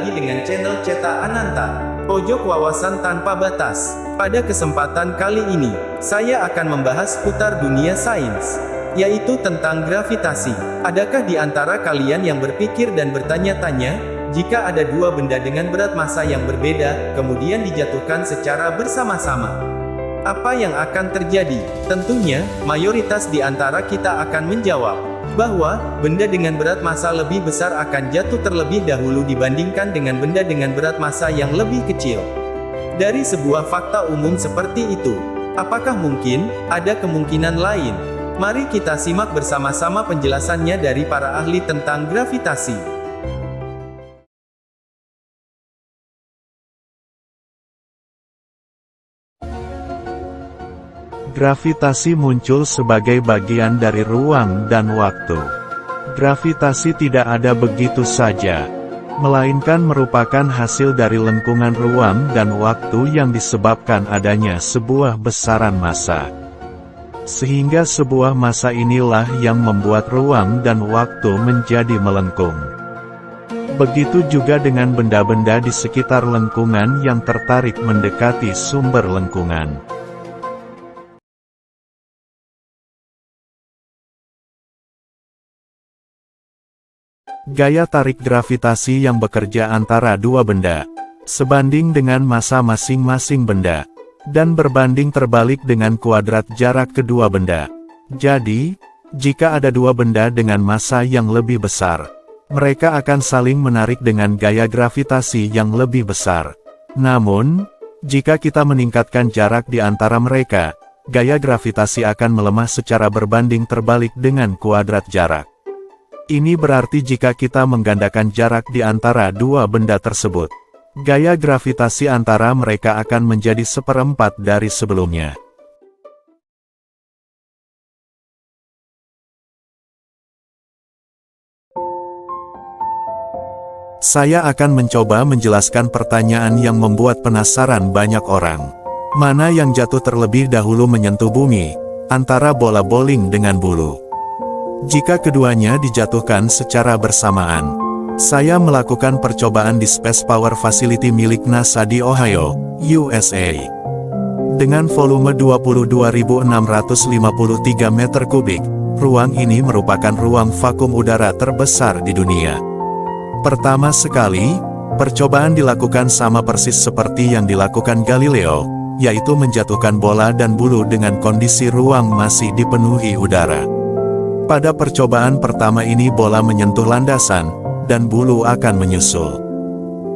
lagi dengan channel Ceta Ananta, Pojok Wawasan Tanpa Batas. Pada kesempatan kali ini, saya akan membahas seputar dunia sains, yaitu tentang gravitasi. Adakah di antara kalian yang berpikir dan bertanya-tanya, jika ada dua benda dengan berat massa yang berbeda, kemudian dijatuhkan secara bersama-sama, apa yang akan terjadi? Tentunya, mayoritas di antara kita akan menjawab bahwa benda dengan berat massa lebih besar akan jatuh terlebih dahulu dibandingkan dengan benda dengan berat massa yang lebih kecil. Dari sebuah fakta umum seperti itu, apakah mungkin ada kemungkinan lain? Mari kita simak bersama-sama penjelasannya dari para ahli tentang gravitasi. Gravitasi muncul sebagai bagian dari ruang dan waktu. Gravitasi tidak ada begitu saja, melainkan merupakan hasil dari lengkungan ruang dan waktu yang disebabkan adanya sebuah besaran massa. Sehingga sebuah massa inilah yang membuat ruang dan waktu menjadi melengkung. Begitu juga dengan benda-benda di sekitar lengkungan yang tertarik mendekati sumber lengkungan. Gaya tarik gravitasi yang bekerja antara dua benda, sebanding dengan massa masing-masing benda, dan berbanding terbalik dengan kuadrat jarak kedua benda. Jadi, jika ada dua benda dengan massa yang lebih besar, mereka akan saling menarik dengan gaya gravitasi yang lebih besar. Namun, jika kita meningkatkan jarak di antara mereka, gaya gravitasi akan melemah secara berbanding terbalik dengan kuadrat jarak. Ini berarti jika kita menggandakan jarak di antara dua benda tersebut, gaya gravitasi antara mereka akan menjadi seperempat dari sebelumnya. Saya akan mencoba menjelaskan pertanyaan yang membuat penasaran banyak orang. Mana yang jatuh terlebih dahulu menyentuh bumi, antara bola bowling dengan bulu? Jika keduanya dijatuhkan secara bersamaan, saya melakukan percobaan di Space Power Facility milik NASA di Ohio, USA. Dengan volume 22.653 meter kubik, ruang ini merupakan ruang vakum udara terbesar di dunia. Pertama sekali, percobaan dilakukan sama persis seperti yang dilakukan Galileo, yaitu menjatuhkan bola dan bulu dengan kondisi ruang masih dipenuhi udara. Pada percobaan pertama ini bola menyentuh landasan, dan bulu akan menyusul.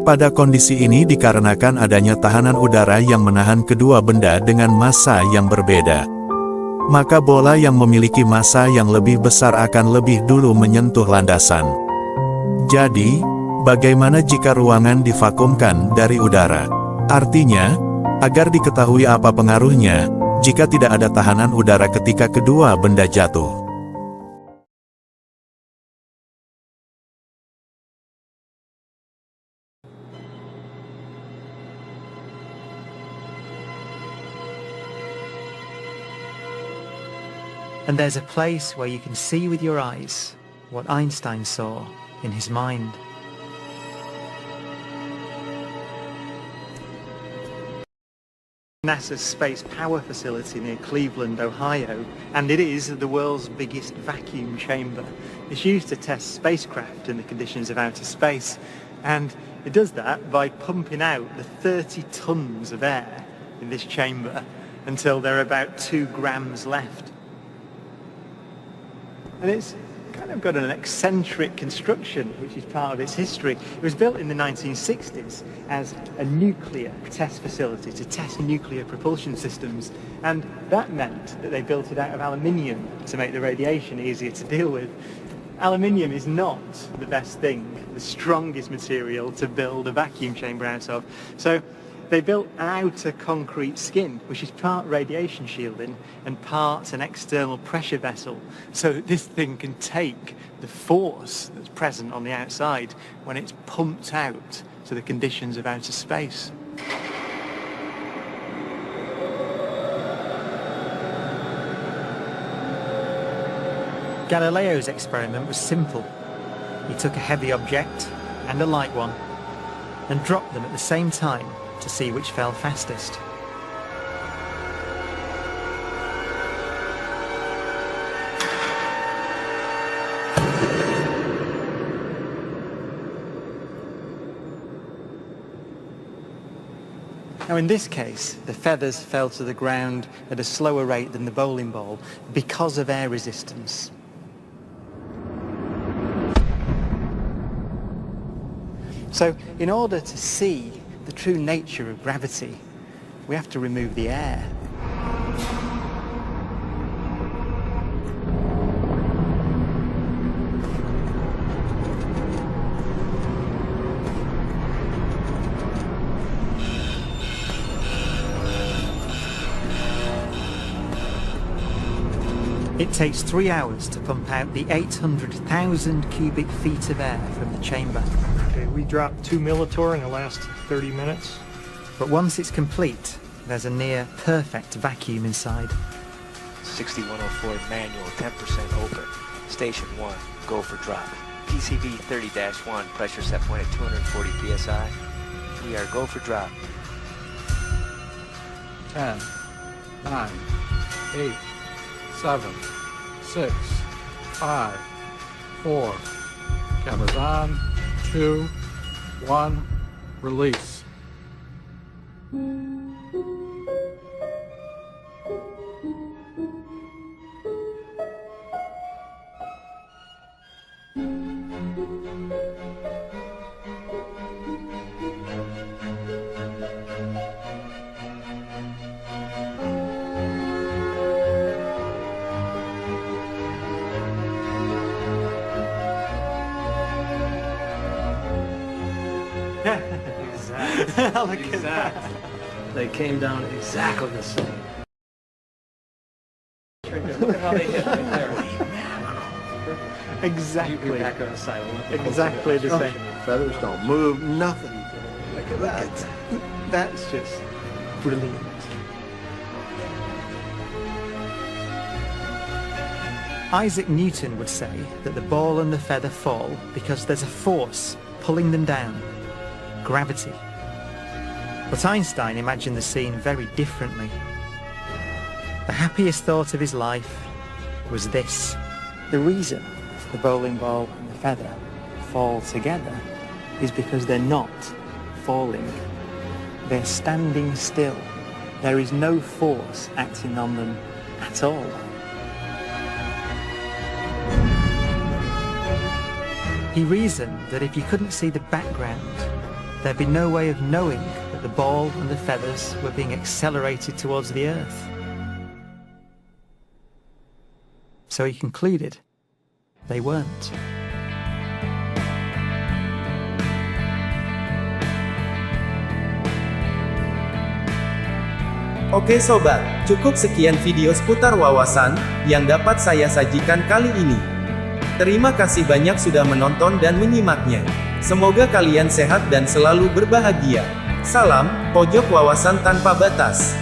Pada kondisi ini dikarenakan adanya tahanan udara yang menahan kedua benda dengan massa yang berbeda. Maka bola yang memiliki massa yang lebih besar akan lebih dulu menyentuh landasan. Jadi, bagaimana jika ruangan divakumkan dari udara? Artinya, agar diketahui apa pengaruhnya, jika tidak ada tahanan udara ketika kedua benda jatuh. And there's a place where you can see with your eyes what Einstein saw in his mind. NASA's Space Power Facility near Cleveland, Ohio, and it is the world's biggest vacuum chamber. It's used to test spacecraft in the conditions of outer space, and it does that by pumping out the 30 tons of air in this chamber until there are about 2 grams left. And it's kind of got an eccentric construction, which is part of its history. It was built in the 1960s as a nuclear test facility to test nuclear propulsion systems. And that meant that they built it out of aluminium to make the radiation easier to deal with. Aluminium is not the best thing, the strongest material to build a vacuum chamber out of. So they built an outer concrete skin, which is part radiation shielding and part an external pressure vessel, so that this thing can take the force that's present on the outside when it's pumped out to the conditions of outer space. Galileo's experiment was simple. He took a heavy object and a light one, and dropped them at the same time to see which fell fastest. Now in this case, the feathers fell to the ground at a slower rate than the bowling ball because of air resistance. So in order to see the true nature of gravity, we have to remove the air. It takes 3 hours to pump out the 800,000 cubic feet of air from the chamber. Okay, we dropped 2 millitorr in the last 30 minutes. But once it's complete, there's a near perfect vacuum inside. 6104 manual, 10% open. Station 1, go for drop. PCV 30-1, pressure set point at 240 psi. We are go for drop. 10, 9, 8, 7, 6, 5, 4. Cameras on. 2, 1. Release. Look at that. They came down exactly the same. Look at how they hit right there. Exactly. Back on the side. Exactly the same. Feathers don't move, nothing. Look at that. That's just brilliant. Isaac Newton would say that the ball and the feather fall because there's a force pulling them down. Gravity. But Einstein imagined the scene very differently. The happiest thought of his life was this. The reason the bowling ball and the feather fall together is because they're not falling. They're standing still. There is no force acting on them at all. He reasoned that if you couldn't see the background, there'd be no way of knowing that the ball and the feathers were being accelerated towards the Earth. So he concluded they weren't. Oke sobat, cukup sekian video seputar wawasan yang dapat saya sajikan kali ini. Terima kasih banyak sudah menonton dan menyimaknya. Semoga kalian sehat dan selalu berbahagia. Salam, pojok wawasan tanpa batas.